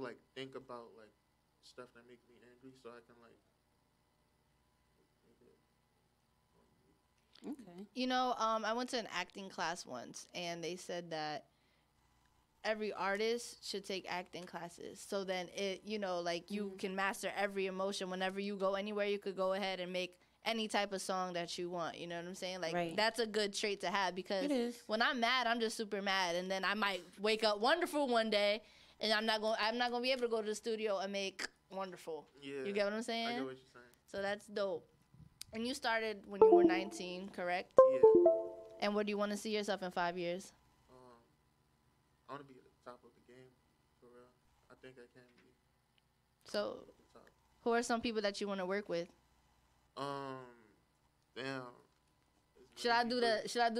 like think about like stuff that makes me angry, so I can like make it. Okay. You know, I went to an acting class once, and they said that every artist should take acting classes. So then it, you know, like you can master every emotion. Whenever you go anywhere, you could go ahead and make any type of song that you want. You know what I'm saying? Like that's a good trait to have, because when I'm mad, I'm just super mad, and then I might wake up wonderful one day, and I'm not gonna be able to go to the studio and make wonderful. Yeah. You get what I'm saying? I get what you're saying. So that's dope. And you started when you were 19, correct? Yeah. And where do you want to see yourself in 5 years? I want to be at the top of the game, for real. I think I can be. So, who are some people that you want to work with? Damn. Should I do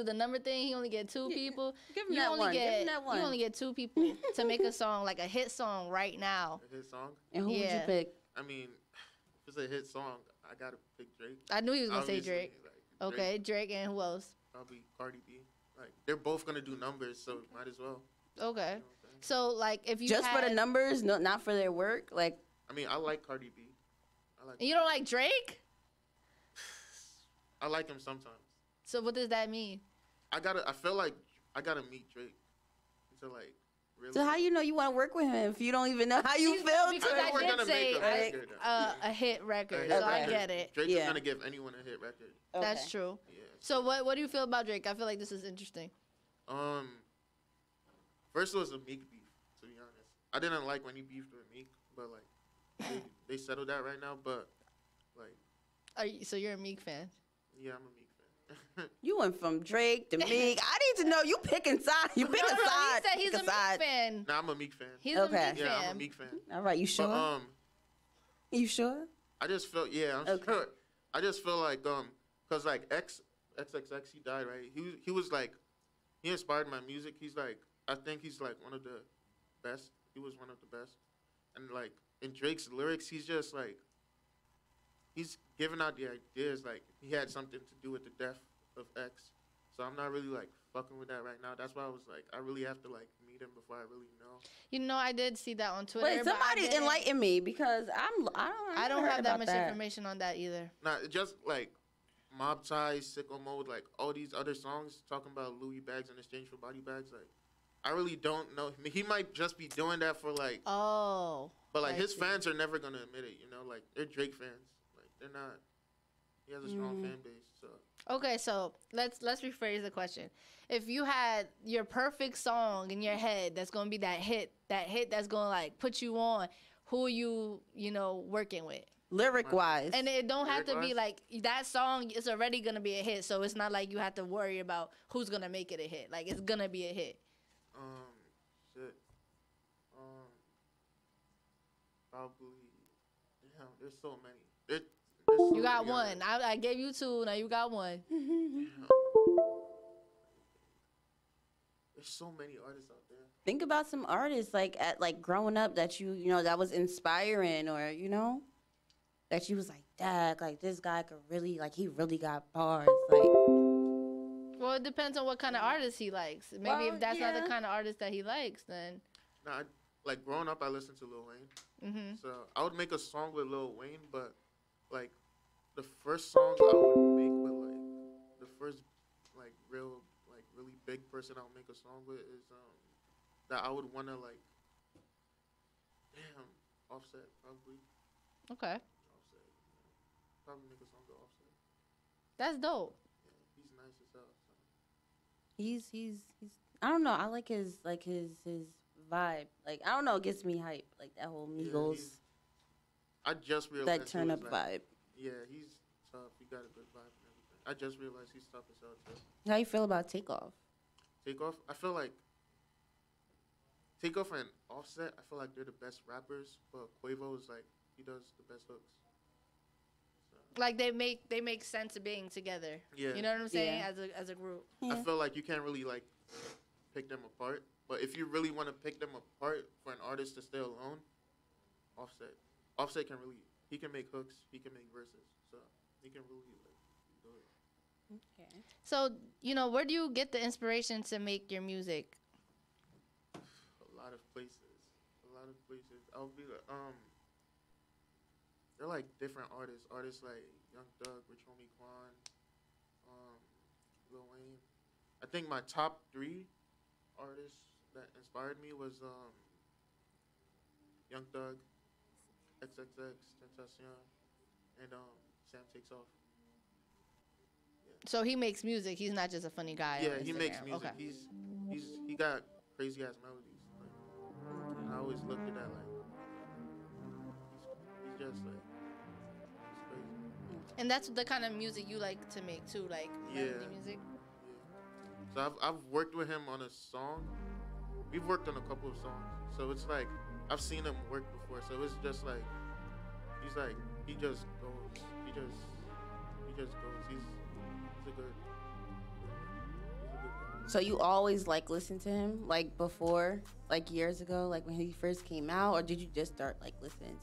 the number thing? He only get 2 people. Give him that one. Give him that one. You only get 2 people to make a song, like a hit song right now. A hit song? And who would you pick? I mean, if it's a hit song, I gotta pick Drake. I knew he was gonna say Drake. Like, okay, Drake, and who else? Probably Cardi B. Like, they're both gonna do numbers, so might as well. Okay. You know so like, if you just for the numbers, no, not for their work. Like, I mean, I like Cardi B. You don't like Drake? I like him sometimes. So what does that mean? I feel like I gotta meet Drake to like really. So how you know you want to work with him if you don't even know how you feel? Because I did say a hit record, so I get it. Drake's gonna give anyone a hit record. Okay. That's true. Yeah. So what do you feel about Drake? I feel like this is interesting. First it was a Meek beef, to be honest. I didn't like when he beefed with Meek, but like they settled that right now. But like, so you're a Meek fan? Yeah, I'm a Meek fan. You went from Drake to Meek. I need to know you picking sides. You picking sides. He said he's a Meek fan. Nah, I'm a Meek fan. He's a Meek fan. Yeah, I'm a Meek fan. All right, you sure? But, you sure? I just felt I'm sure. I just feel like cause like XXX he died, right? He was like, he inspired my music. He's like, I think he's like one of the best. He was one of the best. And like in Drake's lyrics, he's just like, he's giving out the ideas like he had something to do with the death of X. So I'm not really like fucking with that right now. That's why I was like, I really have to like meet him before I really know. You know, I did see that on Twitter. Wait, somebody enlighten me, because I don't have that much information on that either. Nah, just like Mob Ties, Sicko Mode, like all these other songs talking about Louis bags in exchange for body bags. Like, I really don't know. I mean, he might just be doing that for like. Oh. But like his fans are never gonna admit it. You know, like they're Drake fans. Like they're not. He has a strong fan base. So. Okay, so let's rephrase the question. If you had your perfect song in your head that's gonna be that hit that's gonna like put you on, who are you working with? Lyric wise. And it don't have to be like that song is already gonna be a hit, so it's not like you have to worry about who's gonna make it a hit. Like it's gonna be a hit. Shit. Probably. Damn, there's so many. There's so you got one. I gave you 2. Now you got one. There's so many artists out there. Think about some artists like growing up that you know that was inspiring, or that you was like, dang, like this guy could really he really got bars. Like, well, it depends on what kind of artist he likes. Maybe if that's not the kind of artist that he likes, then. Nah, like growing up, I listened to Lil Wayne. So I would make a song with Lil Wayne, but like the first song I would make with like the first really big person I would make a song with is that I would want to like Offset probably. Okay. Offset. Probably make a song with Offset. That's dope. Yeah, he's nice as hell. So. He's I don't know. I like his vibe. Like, I don't know, it gets me hype. Like that whole Migos. Yeah, I just realized that turn up vibe. Yeah, he's tough. He got a good vibe and everything. I just realized he's tough as hell too. How you feel about Takeoff? Takeoff? I feel like Takeoff and Offset, I feel like they're the best rappers, but Quavo is like, he does the best hooks. So. Like they make sense of being together. Yeah. You know what I'm saying? Yeah. As a group. Yeah. I feel like you can't really like pick them apart. But if you really want to pick them apart for an artist to stay alone, Offset can really, he can make hooks, he can make verses, so he can really like do it. Okay. So, where do you get the inspiration to make your music? A lot of places. places. I'll be like, they're like different artists. Artists like Young Thug, Rich Homie Quan, Lil Wayne. I think my top 3 artists that inspired me was Young Thug, XXX, Tentacion, and Sam Takes Off. So he makes music. He's not just a funny guy. Yeah, on he makes Instagram. music. Okay. He got crazy ass melodies. Like, and I always looked at that like he's just like he's crazy. And that's the kind of music you like to make too, like melody music. Yeah. So I've worked with him on a song. We've worked on a couple of songs. So it's like I've seen him work before. So it's just like he just goes. He just goes. He's a good guy. So you always like listen to him, like before, like years ago, like when he first came out, or did you just start like listening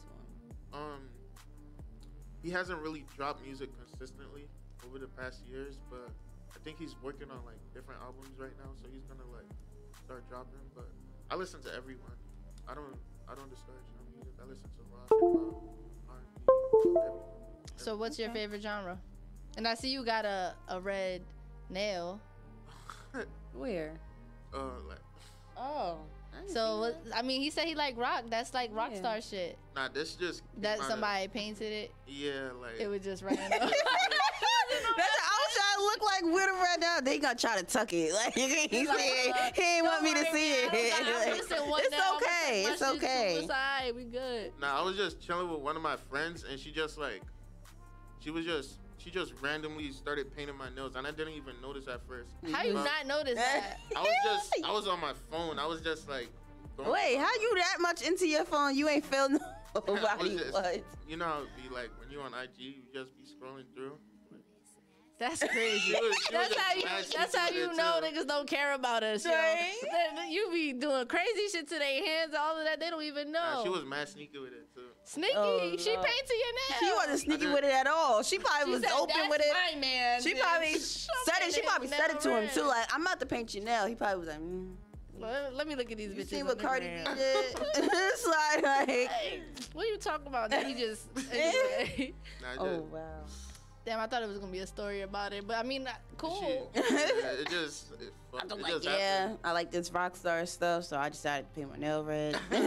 to him? He hasn't really dropped music consistently over the past years, but I think he's working on like different albums right now, so he's gonna like start dropping. But I listen to everyone. I don't discourage no music. I listen to rock, hip-hop, R&B, everything. So what's your favorite genre? And I see you got a red nail. Where? Like Oh. So I mean, he said he like rock. That's like rock star shit. nah, this just That somebody painted it. yeah, like It was just random. That's I was trying to look like with him right now. They gonna try to tuck it. Like he ain't want me to see it. It's okay. It's okay. It's alright. We good. nah, I was just chilling with one of my friends, and she just randomly started painting my nails, and I didn't even notice at first. How you not notice that? I was on my phone. I was just like, going Wait, how you that much into your phone? You ain't feel nobody what? You know how it be like when you on IG, you just be scrolling through. That's crazy. That's how you know niggas don't care about us, yo. Right? You be doing crazy shit to their hands, all of that. They don't even know. Nah, she was mad sneaky with it too. Sneaky. Oh, She no. painted your nails. She wasn't sneaky with it at all. She probably was said, open "That's with it. my man. She probably said it. She probably said it to him too. Like, I'm about to paint your nail. He probably was like, Let me look at these You bitches. see on what the Cardi B gram. did? It's like, Hey, what are you talking about? Then he just anyway. Nah, oh wow. Damn, I thought it was gonna be a story about it, but I mean, cool. It just Yeah, I like this rock star stuff, so I decided to paint my nail red. You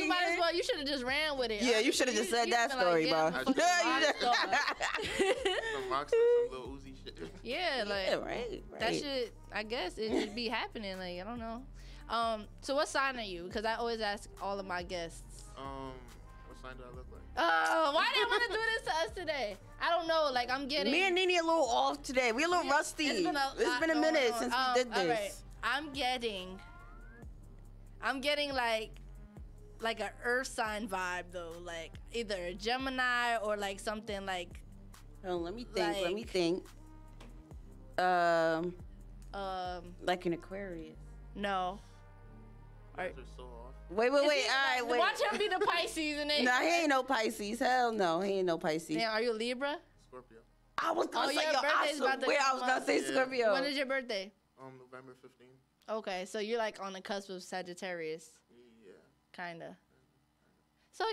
might as well. You should have just ran with it. Yeah, you should have just said that story, bro. I'm a fucking rock star. Some Rockstar, some little Uzi shit. Yeah, like Yeah, right. that shit. I guess it should be happening. Like I don't know. So what sign are you? Because I always ask all of my guests. What sign do I look like? Why did you want to do this to us today? I don't know. Like I'm getting. Me and Nene a little off today. We a little rusty. It's been a minute since we did this. All right. I'm getting like a earth sign vibe though, like either a Gemini or like something like. Oh, let me think. Let me Like- think. Like an Aquarius. No. You guys are so off. Wait. All right, wait. Watch him be the Pisces and then. Nah, he ain't no Pisces. Hell no, he ain't no Pisces. Damn, are you a Libra? Scorpio. I was gonna say, your yo, I birthday's about to swear I come was gonna up. say Yeah. Scorpio. When is your birthday? November 15th. Okay, so you're like on the cusp of Sagittarius, Yeah. kinda. So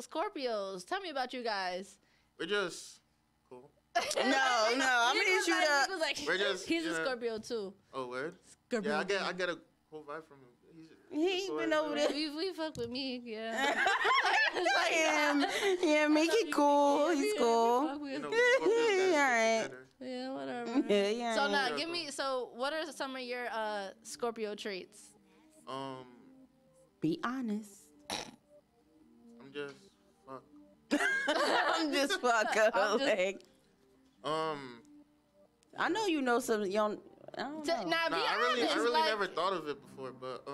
Scorpios. Tell me about you guys. We're just cool. No, I'm gonna need you to. He was like, We're just, he's you a know- Scorpio too. Oh, word? Scorpio. Yeah, I get a cool vibe from him. He ain't been over there. We fuck with me, yeah. Yeah, make it cool. He's cool. Fuck with- You know, Scorpios gotta Alright. stick together. Yeah, whatever. Yeah. So now, Yeah. give me. So, what are some of your Scorpio traits? Be honest. I'm just fuck. I'm just fucking I'm just- like. I know you know some young. I don't know. Now, be I honest. really like, never thought of it before, but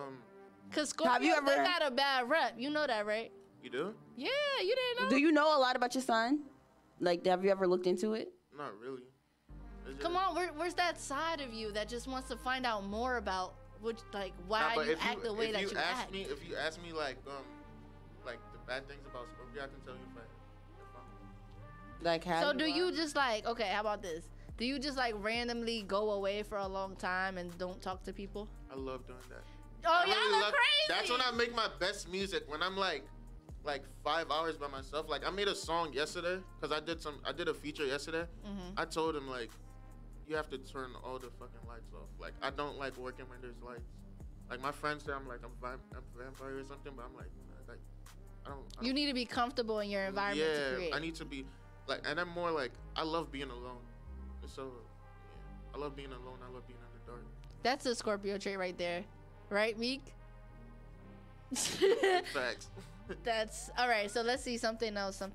Cause Have you Scorpios, they ever- got a bad rep. You know that, right? you do? Yeah, you didn't know. Do you know a lot about your son? Like, have you ever looked into it? Not really. It's Come just- on, where's that side of you that just wants to find out more about which, like, Nah, why but you if act the way that you you ask act? me, if you ask me like the bad things about Scorpio, I can tell you if I'm Like, how? So do you just like, okay, how about this? Do you just like randomly go away for a long time and don't talk to people? I love doing that. Oh, I y'all really look crazy. That's when I make my best music. When I'm like 5 hours by myself. Like I made a song yesterday because I did a feature yesterday. I told him like, you have to turn all the fucking lights off. Like I don't like working when there's lights. Like my friends say I'm like a vampire or something, but I'm like I don't. You need to be comfortable in your environment to create. I need to be like, and I'm more like I love being alone. So yeah, I love being alone. I love being in the dark. That's a Scorpio trait right there, right, Meek? Facts. That's all right. So let's see something else. I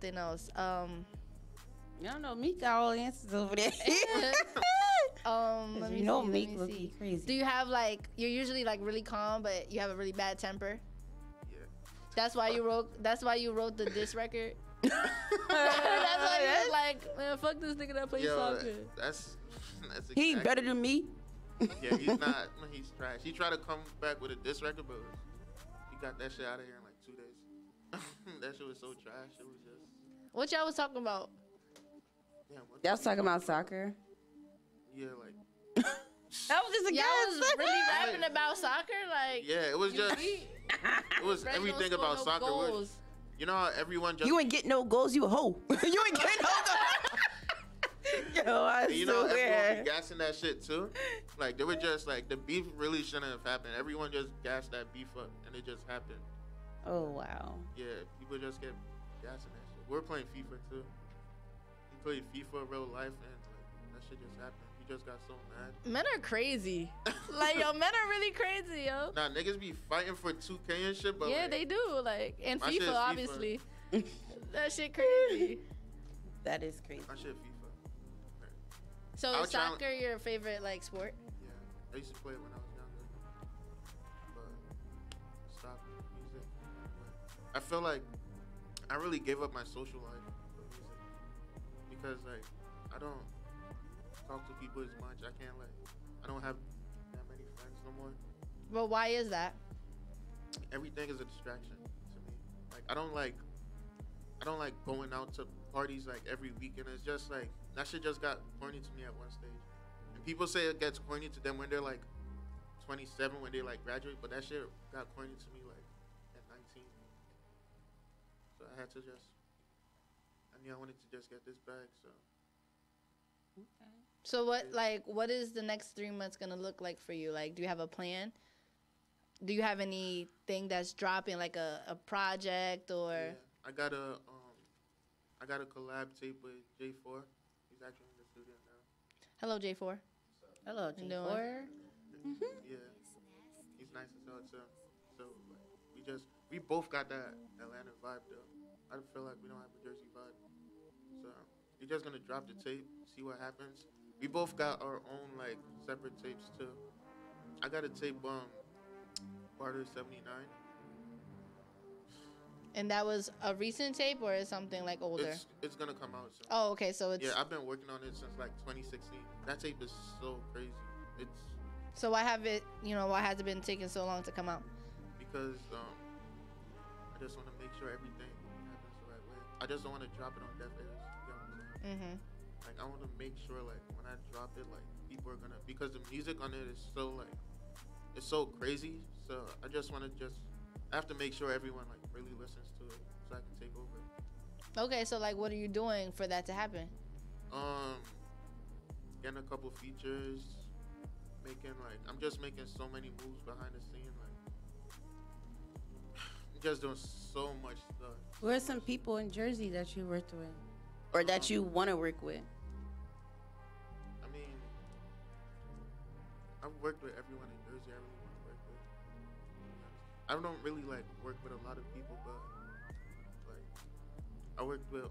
don't know. Meek got all the answers over there. Let me you know see, Meek let will me see. be crazy. Do you have like you're usually like really calm, but you have a really bad temper? Yeah. That's why you wrote the diss record. That's why you was like, man, fuck this nigga that plays soccer. That's exactly. He better than me. Yeah, he's not. He's trash. He tried to come back with a diss record, but he got that shit out of here in like 2 days. That shit was so trash. It was just. What y'all was talking about? Damn, Y'all was talking about soccer. Yeah, like. That was just a Y'all guess. was really rapping about soccer, like. Yeah, it was just. It was everything about soccer. Goals. You know how everyone just. You ain't getting no goals. You a hoe. You ain't getting no goals. Yo, I you know, swear. everyone be gassing that shit too. Like they were just like the beef really shouldn't have happened. Everyone just gassed that beef up, and it just happened. Oh wow. Yeah, people just get gassing that shit. We're playing FIFA too. We played FIFA real life, and like, that shit just happened. We just got so mad. Men are crazy. Like yo, men are really crazy, yo. Nah, niggas be fighting for 2K and shit, but Yeah, like, they do. Like and my shit is FIFA, FIFA. obviously. That shit crazy. That is crazy. my shit FIFA. So I'll is soccer your favorite like sport? Yeah, I used to play it when I was younger, but stopped music. But I feel like I really gave up my social life for music because like I don't talk to people as much. I don't have that many friends no more. Well, why is that? Everything is a distraction to me. Like I don't like going out to parties like every weekend. It's just like that shit just got corny to me at one stage. And people say it gets corny to them when they're like 27 when they like graduate, but that shit got corny to me like at 19. So I had to just I wanted to just get this bag, so Okay. So what is the next 3 months gonna look like for you? Like, do you have a plan? Do you have anything that's dropping, like a project or? yeah. I got a collab tape with J4. He's actually in the studio now. Hello, J4. Hello, You J4. Yeah, he's nice as hell too. So like, we both got that Atlanta vibe though. I feel like we don't have a Jersey vibe. So we're just gonna drop the tape, see what happens. We both got our own like separate tapes too. I got a tape Barter 79. And that was a recent tape or is something like older? It's gonna come out soon. Oh, okay. So it's. Yeah, I've been working on it since like 2016. That tape is so crazy. It's So why have it? Why has it been taking so long to come out? because I just want to make sure everything happens the right way. I just don't want to drop it on deaf ears. You know what I'm saying? Like I want to make sure like when I drop it, like people are gonna, because the music on it is so like it's so crazy. So I just want to I have to make sure everyone like really listens to it so I can take over. Okay, so like, what are you doing for that to happen? Getting a couple features, I'm just making so many moves behind the scene, like just doing so much stuff. Who are some people in Jersey that you worked with, or that you want to work with? I mean, I've worked with everyone in Jersey I really want to work with. I don't really like work with a lot of people, but like I worked with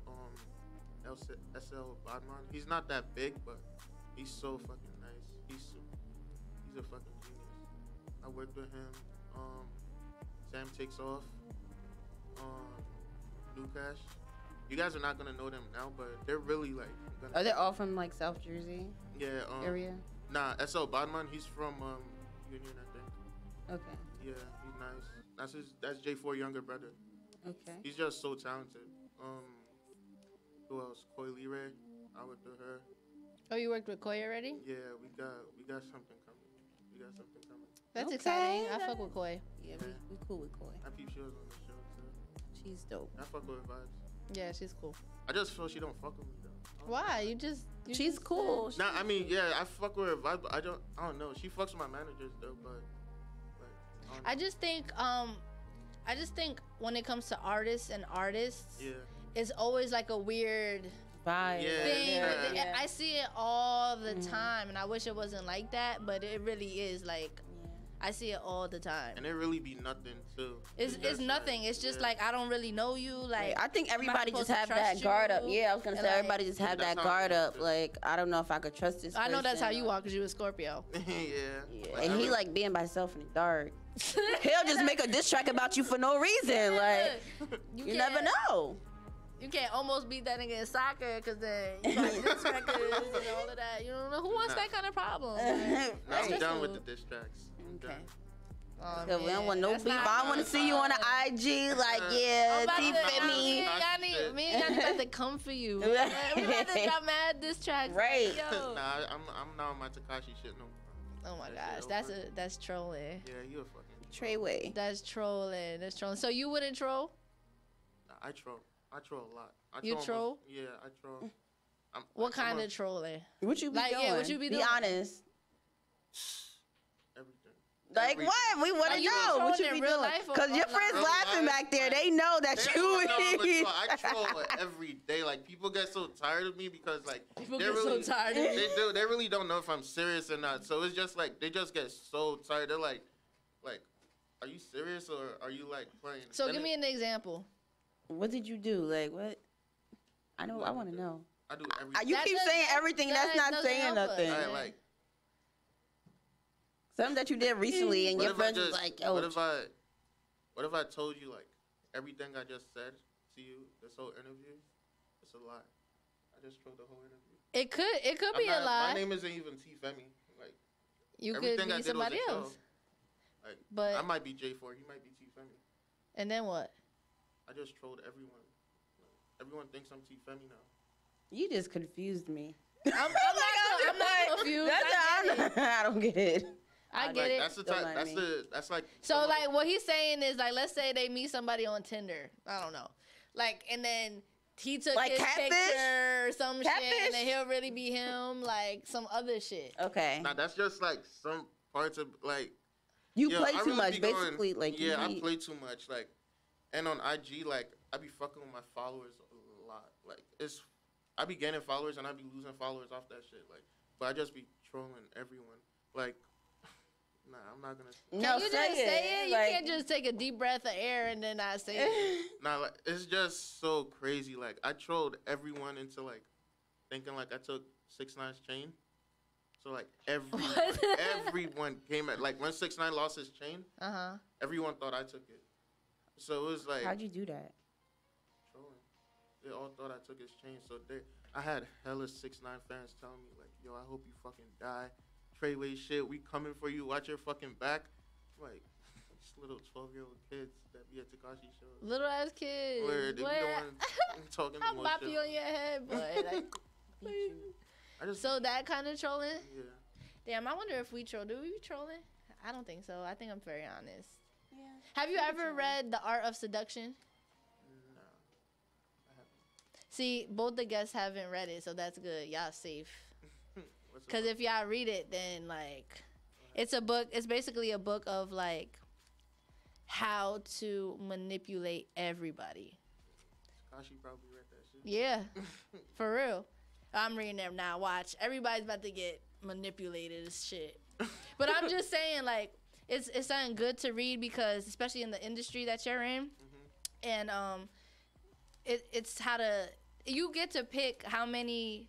SL Badman. He's not that big, but he's so fucking nice. He's a fucking genius. I worked with him. Sam Takes Off. New Cash. You guys are not gonna know them now, but they're really like. Are they all from like South Jersey Yeah. area? Nah, SL Badman. He's from Union, I think. Okay. Yeah, he's nice. That's J4 younger brother. Okay. He's just so talented. Who else? Koi Leray. I worked with her. Oh, you worked with Koya already? Yeah, we got something coming. That's Okay, exciting. I fuck with Koi. Yeah, we cool with Koi. I peep she was on the show too. She's dope. I fuck with her vibes. Yeah, she's cool. I just feel she don't fuck with me though. Why? You She's just cool. Nah, I mean, yeah, I fuck with her vibe, but I don't know. She fucks with my managers though, but I I just think when it comes to artists, yeah. it's always like a weird Vibe. Yeah. thing. Yeah. I see it all the time, and I wish it wasn't like that, but it really is. Like, I see it all the time. And it really be nothing too. It's just nothing. like, It's just yeah. like I don't really know you. Like, I think everybody just supposed to have that trust guard you, up. Yeah, I was gonna and, say like, everybody just have That's that how I guard feel, up. too. Like I don't know if I could trust this. I know that's how person you or- are because you a Scorpio. yeah. Yeah, Like, and he like being by himself in the dark. He'll just make a diss track about you for no reason. Like you never can't- know. You can't almost beat that nigga in soccer because then you got diss records and all of that. You don't know who wants that kind of problem. Nah, I'm Right. done with the diss tracks. I'm Okay. done. Oh, Cause we don't want no that's beef. not I want to see you on the IG. Like yeah, I'm T about to- Femi. Me and Yanni about to come for you. We about to drop mad diss tracks. Right. Yo. Nah, I'm not on my Takashi shit no more. Oh my That gosh, shit that's trolling. Yeah, you a fucking. Treyway. That's trolling. That's trolling. So you wouldn't troll? Nah, I troll. I troll a lot. You almost- troll? Yeah, I troll. What kind of trolling? What you be Like, doing? yeah, what you be doing? Be honest. Everything. Like Everything. what? We want to Are you know what you trolling be in real doing. life or Cause your online? friends Real laughing life, back there. like, They know that They you. don't know I'm a troll. I troll every day. Like people get so tired of me because like People they're get really, so tired of They me. do. They really don't know if I'm serious or not. So it's just like they just get so tired. They're like, are you serious or are you like playing? So Then give me an example. What did you do? Like what? I know. I want to know. I do everything. You That keep does- saying that- everything. that That's not doesn't saying help us. nothing. Alright, like Something that you did recently, and what your if I friends was just like, "Yo, what if I told you like everything I just said to you this whole interview? It's a lie. I just trolled the whole interview. It could I'm be a not- lie. My name isn't even T Femi. Like You could everything I be did was somebody a show. else. Like But I might be J4. He might be T Femi. and then what? I just trolled everyone. Everyone thinks I'm T Femi now. you just confused me." I'm not confused. I don't get it. I Like, get it. That's the Don't type. mind That's like. So some of like what he's saying is like, let's say they meet somebody on Tinder. I don't know. Like, and then he took Like his catfish? picture or some shit, Catfish? and then he'll really be him, like some other shit. Okay. Nah, that's just like some parts of like. You yeah, play I too really much, be going- basically. Like yeah, I you play too much. Like, and on IG, like I be fucking with my followers a lot. Like I be gaining followers and I be losing followers off that shit. Like, but I just be trolling everyone. Like, nah, I'm not gonna. Can you just say it? You Like, can't just take a deep breath of air and then not say it. Nah, like it's just so crazy. Like I trolled everyone into like thinking like I took 6ix9ine's chain. So like everyone came at like when 6ix9ine lost his chain, everyone thought I took it. So it was like How'd you do that? trolling. They all thought I took his chain. So I had hella 6ix9ine fans telling me like, "Yo, I hope you fucking die. Treyway shit, we coming for you. Watch your fucking back." Like these little 12-year-old kids that be at Takashi shows. Little ass kids. Where they be the Boy, one talking the I'll most bop shit. you on your head, boy. Like, I just so that kind of trolling. yeah. Damn, I wonder if we troll. Do we be trolling? I don't think so. I think I'm very honest. Yeah. Have you ever read The Art of Seduction? No. I haven't. See, both the guests haven't read it, so that's good. Y'all safe. What's it Because about? if y'all read it, then, like, it's a book. It's basically a book of, like, how to manipulate everybody. Takashi probably read that shit. Yeah, for real. I'm reading them now. Watch. Everybody's about to get manipulated as shit. But I'm just saying, like, it's something good to read because, especially in the industry that you're in, and it's how to, you get to pick how many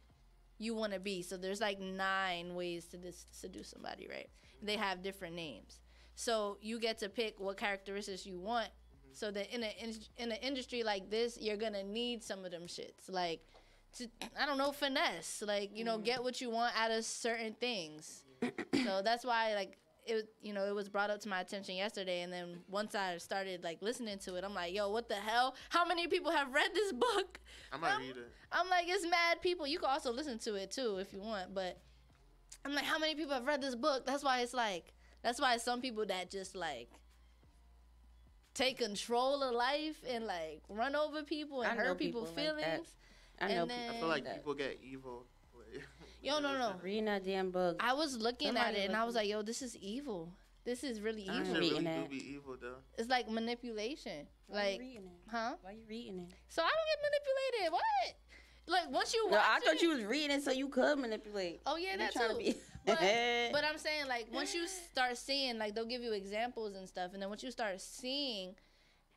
you want to be. So there's like 9 ways to seduce somebody, right? They have different names. So you get to pick what characteristics you want. So that in an industry like this, you're gonna need some of them shits, like, to, I don't know, finesse, like, you know, get what you want out of certain things. So that's why, like, it was brought up to my attention yesterday, and then once I started like listening to it, I'm like, yo, what the hell? How many people have read this book? I might read it. I'm like, it's mad people. You can also listen to it too if you want, but I'm like, how many people have read this book? That's why it's like, That's why some people that just like take control of life and like run over people and hurt people's feelings. I know. I feel like people get evil. Yo, no. Reading that damn book. I was looking at it and I was like, yo, this is evil. This is really evil. That really do be evil, though. It's like manipulation. Why you reading it? Huh? Why you reading it? So I don't get manipulated. What? Like once you watch I thought you was reading it so you could manipulate. Oh yeah, that too. But I'm saying like once you start seeing, like they'll give you examples and stuff, and then once you start seeing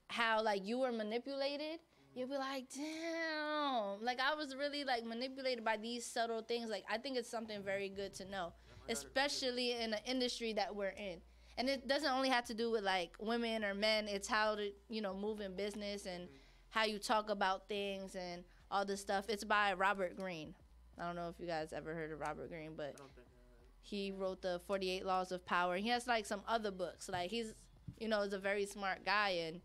how like you were manipulated, you'll be like, damn, like I was really like manipulated by these subtle things. Like I think it's something very good to know, especially in the industry that we're in. And it doesn't only have to do with like women or men. It's how to, move in business and how you talk about things and all this stuff. It's by Robert Greene. I don't know if you guys ever heard of Robert Greene, but he wrote the 48 Laws of Power. He has like some other books. Like he's, is a very smart guy. And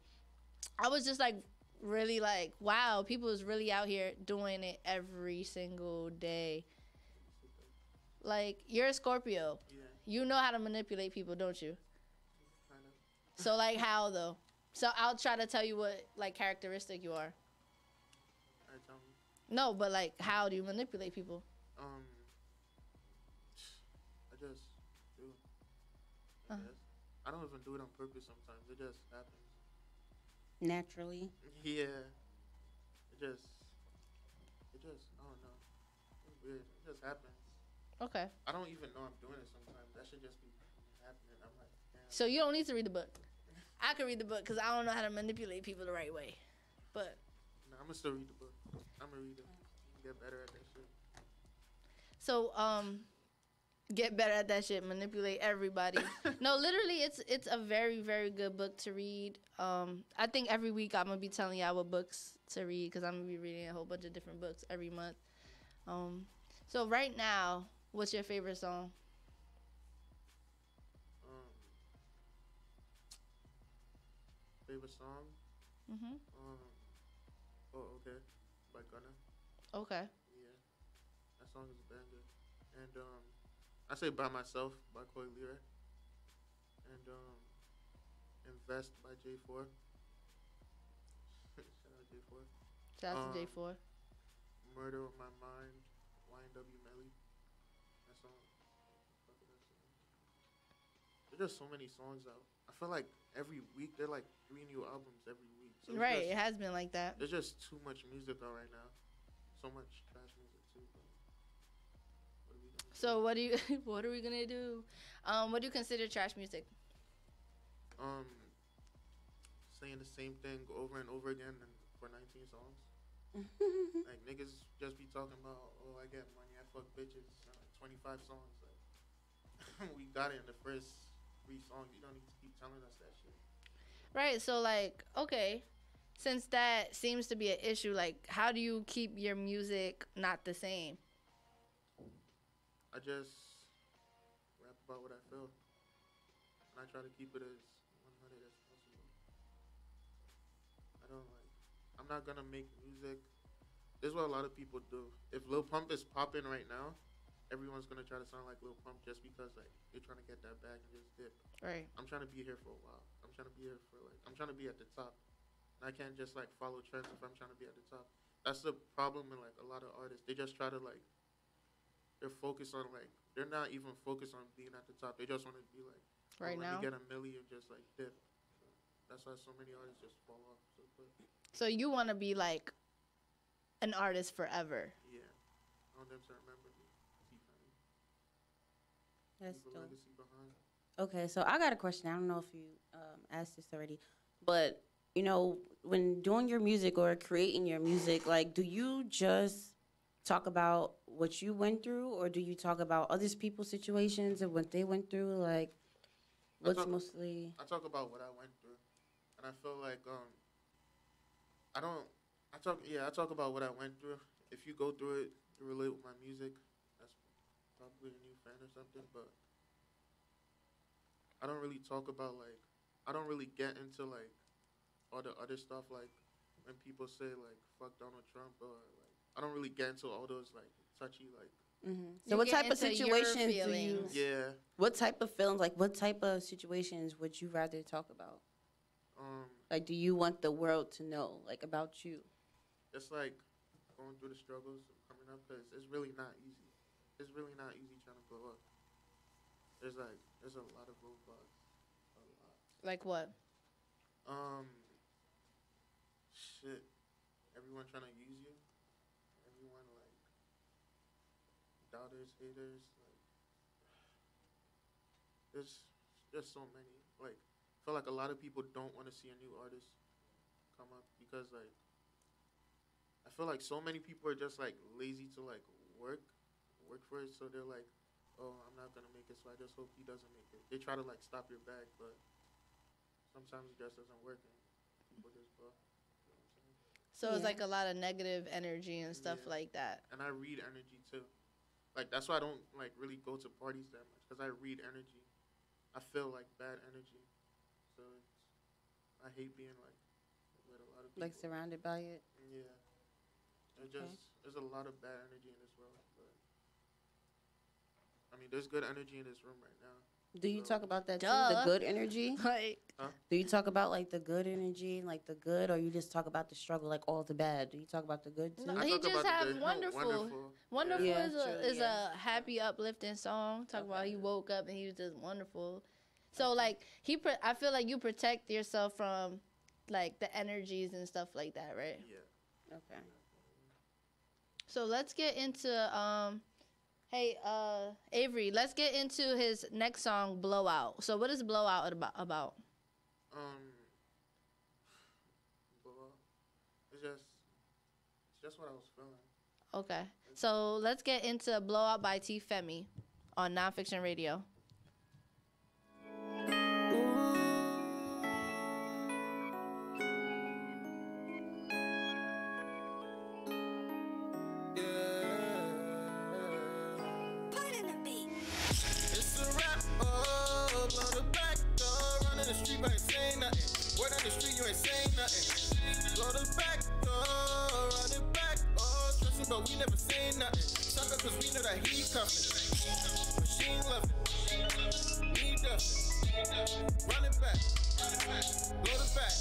I was just like really like, wow, people is really out here doing it every single day. Like you're a Scorpio. Yeah. You know how to manipulate people, don't you? Kind of. So like how though? So I'll try to tell you what like characteristic you are. Tell me. No, but like how do you manipulate people? I just do. I don't even do it on purpose sometimes. It just happens. Naturally. Yeah. It just I don't know. It's weird. It just happens. Okay. I don't even know I'm doing it sometimes. That should just be happening. I'm like, damn. So you don't need to read the book. I can read the book because I don't know how to manipulate people the right way. But no, I'm gonna still read the book. I'm gonna read it. Get better at that shit. So get better at that shit. Manipulate everybody. No, literally, it's a very very good book to read. I think every week I'm gonna be telling y'all what books to read because I'm gonna be reading a whole bunch of different books every month. So right now, what's your favorite song? Favorite song? Mhm. Oh, okay. By Gunna. Okay. Yeah. That song is a banger. And I say By Myself by Coy Leray. And Invest by J4. Shout out J4. Shout out to J4. Murder on My Mind, YNW Melly. That song. There's just so many songs out. I feel like every week there are like 3 new albums every week. So right, it has been like that. There's just too much music out right now. So much trash music too. What are we gonna do? What do you consider trash music? Saying the same thing over and over again for 19 songs. Like niggas just be talking about, oh, I get money, I fuck bitches. 25 songs. Like we got it in the first 3 songs. You don't need to keep telling us that shit. Right. So like, okay, since that seems to be an issue, like, how do you keep your music not the same? I just rap about what I feel, and I try to keep it as 100 as possible. I'm not gonna make music. This is what a lot of people do. If Lil Pump is popping right now, everyone's gonna try to sound like Lil Pump just because like they're trying to get that bag and just dip. Right. I'm trying to be here for a while. I'm trying to be at the top. And I can't just like follow trends if I'm trying to be at the top. That's the problem in like a lot of artists. They just try to like, they're focused on like, they're not even focused on being at the top. They just want to be like, right now, let me get a million, just like dip. So that's why so many artists just fall off so quick. So you want to be like an artist forever? Yeah. I want them to remember me. That's leave a legacy behind. Okay, so I got a question. I don't know if you asked this already, but when doing your music or creating your music, like, do you just talk about what you went through, or do you talk about other people's situations and what they went through? Like, what's mostly? I talk about what I went through, and I feel like I talk about what I went through. If you go through it, you relate with my music. That's probably a new fan or something, but I don't really talk about like, I don't really get into like all the other stuff, like when people say like fuck Donald Trump, or like I don't really get into all those like touchy like So what type of situations do you? Yeah. What type of films? Like, what type of situations would you rather talk about? Like, do you want the world to know, like, about you? It's like going through the struggles of coming up, because it's really not easy. It's really not easy trying to grow up. There's a lot of roadblocks. A lot. Like what? Shit. Everyone trying to use you. Everyone, like, doubters, haters. Like, there's just so many. Like, I feel like a lot of people don't want to see a new artist come up because, like, I feel like so many people are just, like, lazy to, like, work for it. So they're like, oh, I'm not going to make it, so I just hope he doesn't make it. They try to, like, stop your bag, but sometimes it just doesn't work, and people just go. You know what I'm saying? So it's like a lot of negative energy and stuff like that. And I read energy, too. Like, that's why I don't, like, really go to parties that much, because I read energy. I feel, like, bad energy. So I hate being, like, with a lot of people. Like, surrounded by it? Yeah. There's a lot of bad energy in this world. But, I mean, there's good energy in this room right now. Do you talk about that too? The good energy? Like, do you talk about, like, the good energy, like the good, or you just talk about the struggle, like all the bad? Do you talk about the good too? No, he just have wonderful. Wonderful Yeah. is a happy, uplifting song. Talk about he woke up and he was just wonderful. So like I feel like you protect yourself from like the energies and stuff like that, right? Yeah. Okay. So let's get into hey Avery, let's get into his next song, Blowout. So what is Blowout about? Blowout. It's just what I was feeling. Okay. So let's get into Blowout by T Femi on NonFiction Radio. But we never say nothing. Sucker, cause we know that he cuffin'. Machine loving. Me duffin'. Run it back. Blow the back.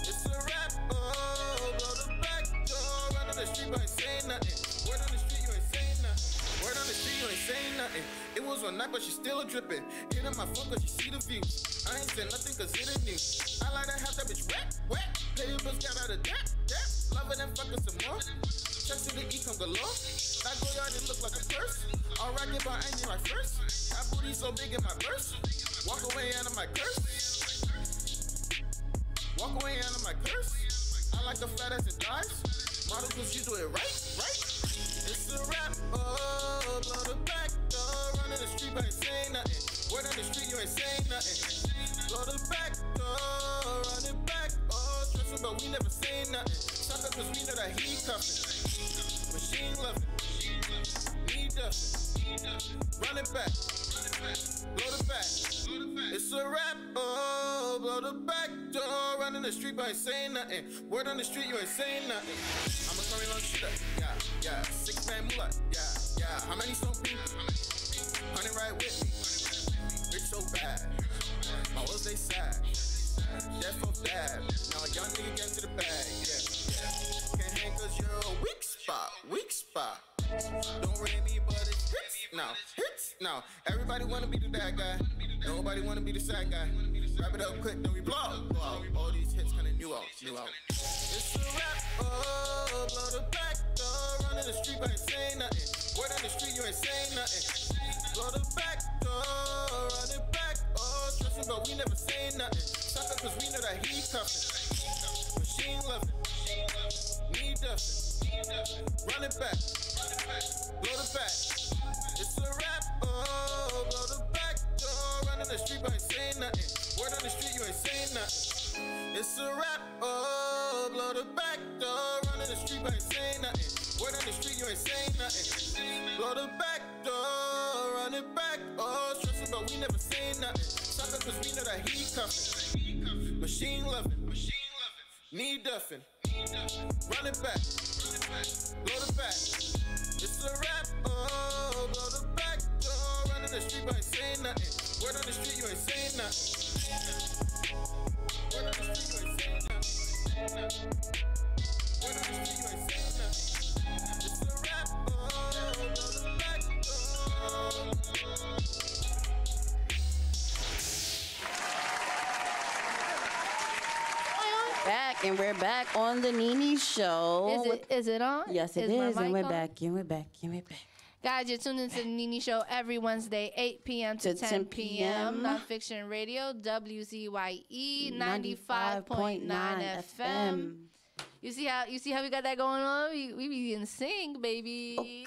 It's a rap. Oh, blow the back door. Run in the street, but ain't saying nothing. Word on the street, you ain't saying nothing. Word on the street, you ain't saying nothing. It was one night, but she still drippin'. Hit on my phone, cause she see the views. I ain't said nothing, cause it ain't new. I like to have that bitch wet. Pay your bills, got out of debt. Love it and fuckin' some more. Checks to the E come galore. I go yard, it look like a purse. All right, get by, I ain't my first. My booty so big in my purse. Walk away out of my curse. Walk away out of my curse. I like the fat ass and thighs. Model cause you do it right. It's a rap. Oh, blow the back door. Run in the street, but ain't saying nothing. Word on the street, you ain't saying nothing. Blow the back door. Run it back. Oh, stressing, but we never say nothing. Sucker cause we know that he cuffin'. Machine loving, me duffin', run it back, blow the back, it's a rap, oh, blow the back door, run in the street but ain't saying nothing, word on the street you ain't saying nothing, I'm a curry long shooter, yeah, 6-man moolah, yeah, how many stone people, 100 right with me, rich so bad, my words they sad, Jeff so bad, now a young nigga get to the bag, yeah, can't hang cause you're a weak spot. Don't rate me, but it's hits now. Everybody wanna be the bad guy. Nobody wanna be the sad guy. Wrap it up quick, then we blow out. All these hits kinda new out. It's a rap, oh, blow the back door. Run in the street, but ain't saying nothing. Word on the street, you ain't saying nothing. Blow the back door, run it back. Oh, stressing, but we never say nothing. Sucker, cause we know that he cuffin'. Machine loving, me duffin'. Run it back, blow the back. It's a rap, oh, blow the back door. Run in the street, but ain't saying nothing. Word on the street, you ain't saying nothing. It's a rap, oh, blow the back door. Run in the street, but ain't saying nothing. Word on the street, you ain't saying nothing. Blow the back door, run it back. Oh, stressing, but we never say nothing. Sucker, cause we know that he cuffin'. Machine loving, me duffin'. Run it back. Blow the back. It's a rap. Oh, blow the back. Oh, run in the street, but ain't saying nothing. Word on the street, you ain't saying nothing. Word on the street, you ain't saying nothing. Word on the street, you ain't saying nothing. It's a rap. Oh, blow the back. Oh. Back, and we're back on the Nene Show. Is it on? Yes, it my is, and mic we're on? back, and we're back, and we're back. Guys, you're tuned into the Nene Show every Wednesday, 8 p.m. to 10 p.m. NonFiction Radio, WZYE 95.9 FM. You see how we got that going on? We be in sync, baby.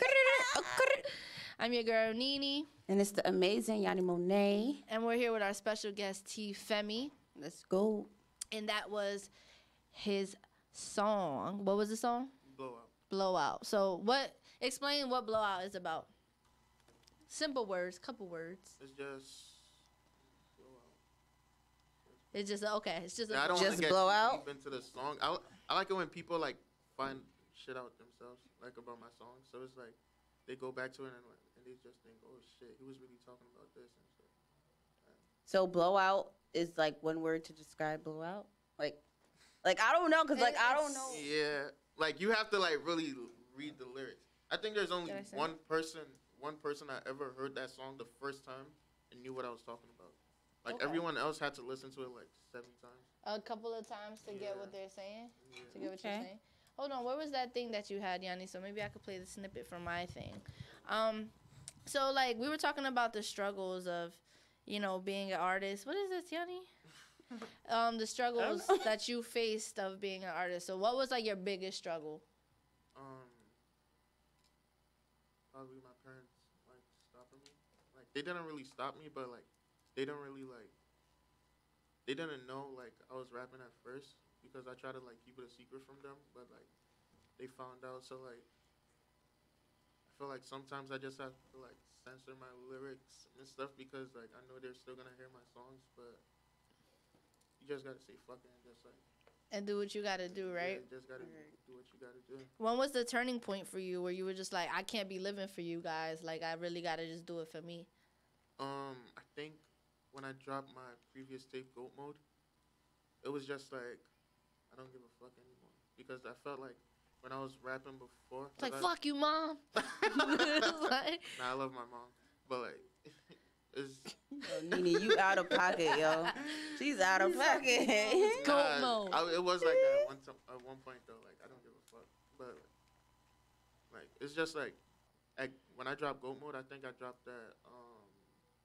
I'm your girl, Nene. And it's the amazing Yanni Monet. And we're here with our special guest, T. Femi. Let's go. And that was his song. What was the song? Blowout. So explain what Blowout is about. Simple words, couple words. It's just blowout. It's just okay. It's just I don't Just want to get blow too out? deep into the song. I like it when people like find shit out themselves, like about my song. So it's like they go back to it and they just think, oh shit, he was really talking about this and shit. So blowout is like one word to describe blowout? Like I don't know, because I don't know. Yeah, like you have to like really read the lyrics. I think there's only one person I ever heard that song the first time and knew what I was talking about. Like everyone else had to listen to it like 7 times. a couple of times to get what they're saying. Yeah. To get what you're saying. Hold on, where was that thing that you had, Yanni? So maybe I could play the snippet from my thing. So like we were talking about the struggles of, being an artist. What is this, Yanni? The struggles that you faced of being an artist. So what was like your biggest struggle? Probably my parents like stopping me. Like they didn't really stop me, but like they didn't know like I was rapping at first because I tried to like keep it a secret from them, but like they found out. So like I feel like sometimes I just have to like censor my lyrics and stuff because like I know they're still gonna hear my songs, but you just gotta say fuck it and just like And do what you gotta do, right? Yeah, just gotta do what you gotta do. When was the turning point for you where you were just like, I can't be living for you guys. Like, I really gotta just do it for me? I think when I dropped my previous tape, Goat Mode, it was just like, I don't give a fuck anymore. Because I felt like when I was rapping before. It's like, fuck you, mom. Like, nah, I love my mom. But like, it's. Yo, Nene, you out of pocket, yo. She's out of pocket. Goat Mode. It was like that at one point though. Like I don't give a fuck. But like it's just like when I dropped Goat Mode, I think I dropped that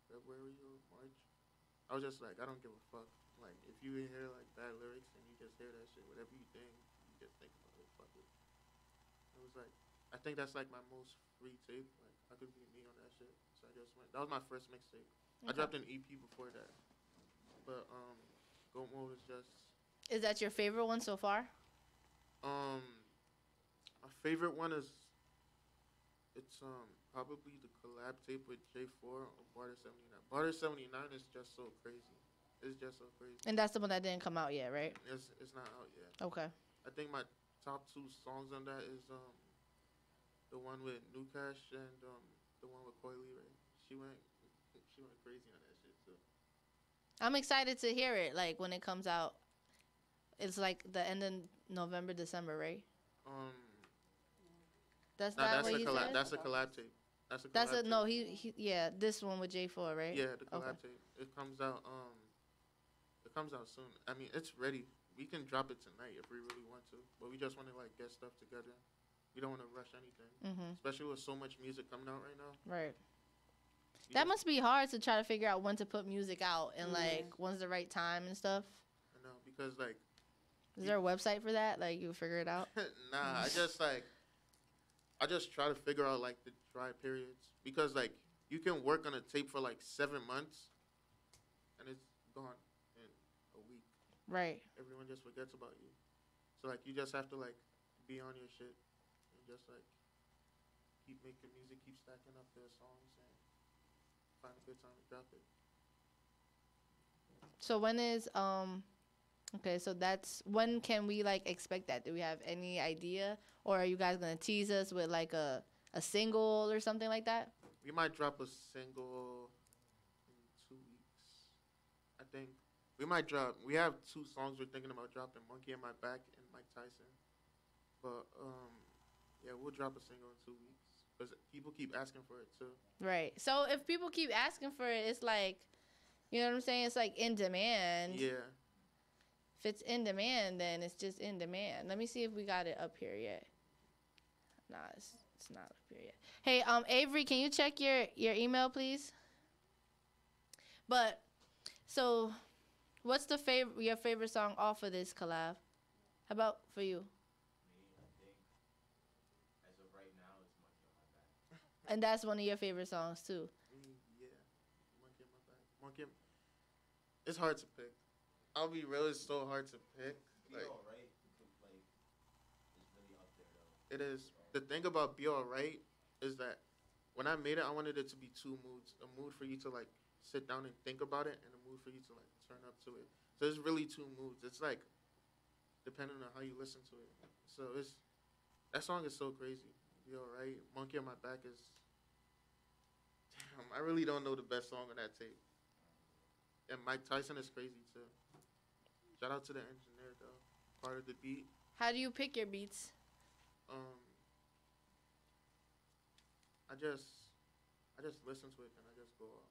February or March. I was just like, I don't give a fuck. Like if you hear like bad lyrics and you just hear that shit, whatever you think, you just think about it. Fuck it. It was like I think that's like my most free tape. Like I could be me on that shit. So I just went. That was my first mixtape. I dropped an EP before that. But Goat Mode is just. Is that your favorite one so far? My favorite one is. It's probably the collab tape with J4 or Barter 79. Barter 79 is just so crazy. It's just so crazy. And that's the one that didn't come out yet, right? It's not out yet. Okay. I think my top 2 songs on that is the one with New Cash and the one with Coy Lee. She went crazy on that shit too. I'm excited to hear it. Like when it comes out, it's like the end of November, December, right? That's not what you said. That's a collab tape. Yeah, this one with J4, right? Yeah, the collab tape. It comes out. It comes out soon. I mean, it's ready. We can drop it tonight if we really want to, but we just want to like get stuff together. We don't want to rush anything, especially with so much music coming out right now. Right. That must be hard to try to figure out when to put music out and like when's the right time and stuff. I know because like. Is there a website for that? Like you figure it out? Nah, I just try to figure out like the dry periods because like you can work on a tape for like 7 months, and it's gone in a week. Right. Everyone just forgets about you, so like you just have to like be on your shit and just like keep making music, keep stacking up their songs, and find a good time to drop it. So when is Okay, so that's when can we like expect that? Do we have any idea, or are you guys gonna tease us with like a single or something like that? We might drop a single in 2 weeks. I think we might drop. We have 2 songs we're thinking about dropping: "Monkey in My Back" and Mike Tyson. But yeah, we'll drop a single in 2 weeks because people keep asking for it too. Right. So if people keep asking for it, it's like, you know what I'm saying? It's like in demand. Yeah. If it's in demand, then it's just in demand. Let me see if we got it up here yet. Nah, it's not up here yet. Hey, Avery, can you check your email, please? But so, what's your favorite song off of this collab? How about for you? And that's one of your favorite songs too. Yeah, Monkey in My Back. It's hard to pick. I'll be real, it's so hard to pick. Be Like, Alright, like, is really up there though. it is. The thing about Be Alright is that when I made it, I wanted it to be 2 moods. A mood for you to like sit down and think about it, and a mood for you to like turn up to it. So it's really 2 moods. It's like depending on how you listen to it. So that song is so crazy. Be Alright. Monkey on My Back is. Damn, I really don't know the best song on that tape. And Mike Tyson is crazy too. Shout out to the engineer though, part of the beat. How do you pick your beats? I just listen to it and I just go off.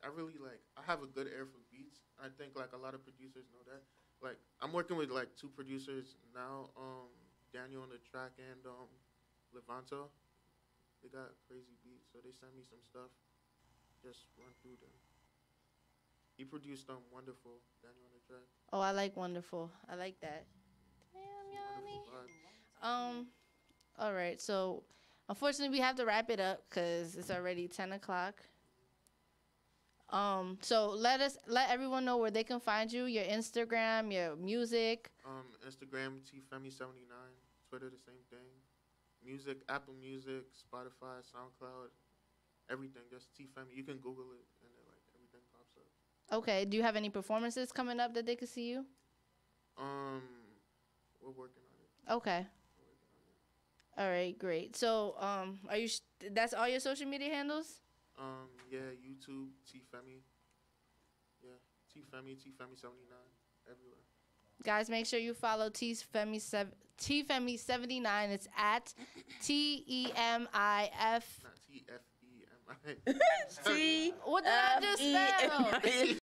Like I have a good ear for beats. I think like a lot of producers know that. Like I'm working with like 2 producers now, Daniel on the track and Levanto. They got crazy beats, so they send me some stuff. Just run through them. He produced Wonderful, Daniel on the track. Oh, I like Wonderful. I like that. Damn, yummy. All right. So, unfortunately, we have to wrap it up because it's already 10 o'clock. So let everyone know where they can find you, your Instagram, your music. Instagram, tfemi79. Twitter, the same thing. Music, Apple Music, Spotify, SoundCloud, everything. Just tfemi. You can Google it and then like everything pops up. Okay. Do you have any performances coming up that they could see you? We're working on it. Okay. All right, great. So, are you? That's all your social media handles? Yeah, YouTube, tfemi. Yeah, tfemi79, everywhere. Guys, make sure you follow tfemi79. It's at TEMIF. Not TFEMI. T. What did I just spell?